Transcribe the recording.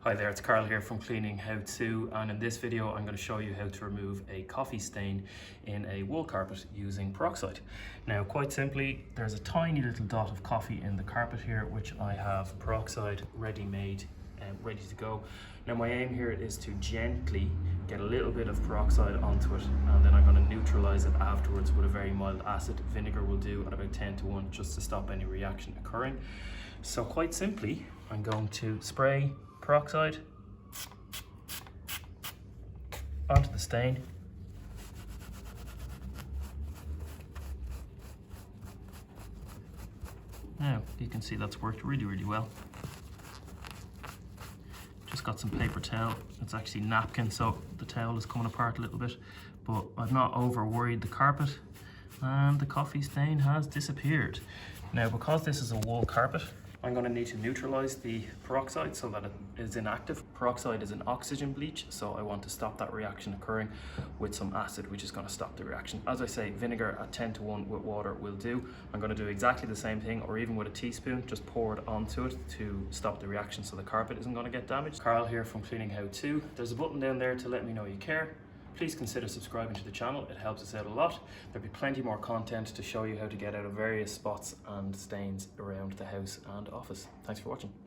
Hi there, it's Carl here from Cleaning How To, and in this video I'm going to show you how to remove a coffee stain in a wool carpet using peroxide. Now quite simply, there's a tiny little dot of coffee in the carpet here which I have peroxide ready-made and ready to go. Now my aim here is to gently get a little bit of peroxide onto it, and then I'm going to neutralize it afterwards with a very mild acid. Vinegar will do at about 10:1 just to stop any reaction occurring. So quite simply, I'm going to spray peroxide onto the stain. Now you can see that's worked really well. Just got some paper towel. It's actually napkin, so the towel is coming apart a little bit, but I've not over worried the carpet and the coffee stain has disappeared. Now because this is a wool carpet, I'm going to need to neutralize the peroxide so that it is inactive. Peroxide is an oxygen bleach, so I want to stop that reaction occurring with some acid, which is going to stop the reaction. As I say, vinegar at 10:1 with water will do. I'm going to do exactly the same thing, or even with a teaspoon, just pour it onto it to stop the reaction so the carpet isn't going to get damaged. Carl here from Cleaning How To. There's a button down there to let me know you care. Please consider subscribing to the channel, it helps us out a lot. There'll be plenty more content to show you how to get out of various spots and stains around the house and office. Thanks for watching.